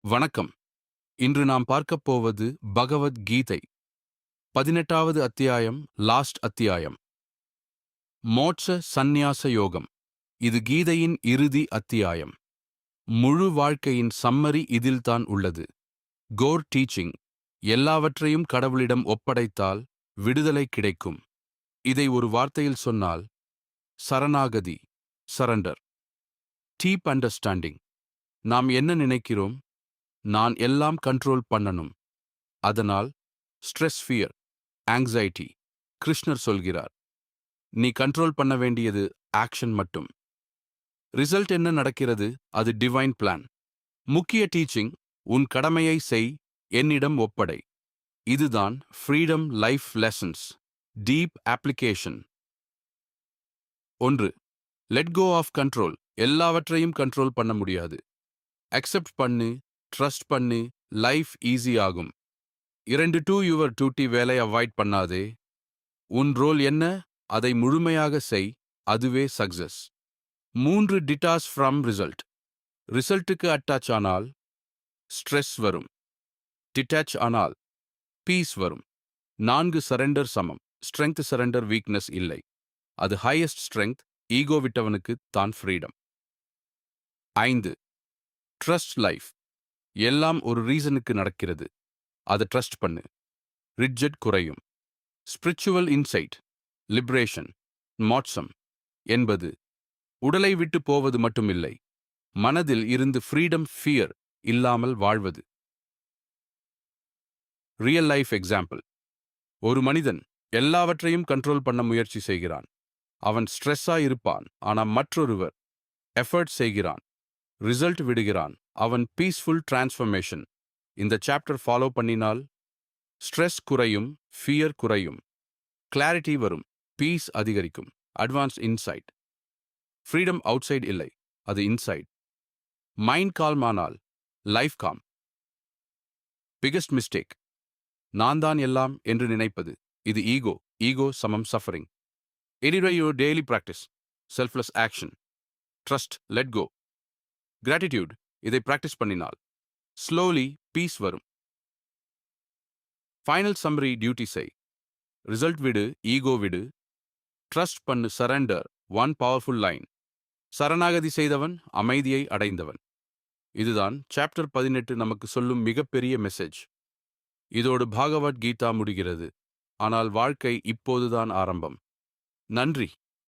வணக்கம். இன்று நாம் பார்க்கப் போவது பகவத் கீதை 18வது அத்தியாயம், லாஸ்ட் அத்தியாயம். மோட்ச சந்நியாச யோகம். இது கீதையின் இறுதி அத்தியாயம். முழு வாழ்க்கையின் சம்மரி இதில்தான் உள்ளது. Core teaching. எல்லாவற்றையும் கடவுளிடம் ஒப்படைத்தால் விடுதலை கிடைக்கும். இதை ஒரு வார்த்தையில் சொன்னால், சரணாகதி, சரண்டர். Deep understanding. நாம் என்ன நினைக்கிறோம்? நான் எல்லாம் கண்ட்ரோல் பண்ணணும். அதனால் ஸ்ட்ரெஸ், ஃபியர், ஆங்ஸைட்டி. கிருஷ்ணர் சொல்கிறார், நீ கண்ட்ரோல் பண்ண வேண்டியது ஆக்ஷன் மட்டும். ரிசல்ட் என்ன நடக்கிறது? அது டிவைன் பிளான். முக்கிய டீச்சிங், உன் கடமையை செய், என்னிடம் ஒப்படை. இதுதான் freedom life lessons. Deep application. 1. Let go of control. எல்லாவற்றையும் கண்ட்ரோல் பண்ண முடியாது. அக்செப்ட் பண்ணு, ட்ரஸ்ட் பண்ணு, லைஃப் ஈஸி ஆகும். 2. Do your duty. வேலை அவாய்ட் பண்ணாதே. உன் ரோல் என்ன? அதை முழுமையாக செய், அதுவே சக்சஸ். 3. Detach from result. ரிசல்ட்டுக்கு அட்டாச் ஆனால் ஸ்ட்ரெஸ் வரும். டிட்டாச் ஆனால் பீஸ் வரும். 4. சரண்டர் சமம். ஸ்ட்ரெங்த் சரண்டர், வீக்னஸ் இல்லை. அது ஹையஸ்ட் ஸ்ட்ரெங்த். ஈகோ விட்டவனுக்கு தான் ஃப்ரீடம். 5. Trust life. எல்லாம் ஒரு ரீசனுக்கு நடக்கிறது. அதை ட்ரஸ்ட் பண்ணு. ரிட்ஜெட் குறையும். ஸ்பிரிச்சுவல் இன்சைட், லிபரேஷன், மோட்சம் என்பது உடலை விட்டு போவது மட்டுமில்லை, மனதில் இருந்து ஃப்ரீடம், ஃபியர் இல்லாமல் வாழ்வது. Real life example. ஒரு மனிதன் எல்லாவற்றையும் கண்ட்ரோல் பண்ண முயற்சி செய்கிறான். அவன் ஸ்ட்ரெஸ்ஸா இருப்பான். ஆனால் மற்றொருவர் எஃபர்ட் செய்கிறான், ரிசல்ட் விடுகிறான். அவன் பீஸ்ஃபுல் டிரான்ஸ்ஃபர்மேஷன். இந்த சாப்டர் ஃபாலோ பண்ணினால் ஸ்ட்ரெஸ் குறையும், ஃபியர் குறையும், கிளாரிட்டி வரும், பீஸ் அதிகரிக்கும். Advance insight. Freedom outside இல்லை, அது இன்சைட். மைண்ட் கால்ம் ஆனால் லைஃப் காம். பிகஸ்ட் மிஸ்டேக், நான் தான் எல்லாம் என்று நினைப்பது. இது ஈகோ. ஈகோ சமம் suffering. Anyway your daily practice. Selfless action. Trust, let go, gratitude. இதை பிராக்டிஸ் பண்ணினால் ஸ்லோலி பீஸ் வரும். Final summary. டியூட்டி செய், ரிசல்ட் விடு, ஈகோ விடு, ட்ரஸ்ட் பண்ணு, சரண்டர். One powerful line. சரணாகதி செய்தவன் அமைதியை அடைந்தவன். இதுதான் சாப்டர் 18 நமக்கு சொல்லும் மிகப்பெரிய மெசேஜ். இதோடு பாகவத் கீதா முடிகிறது. ஆனால் வாழ்க்கை இப்போதுதான் ஆரம்பம். நன்றி.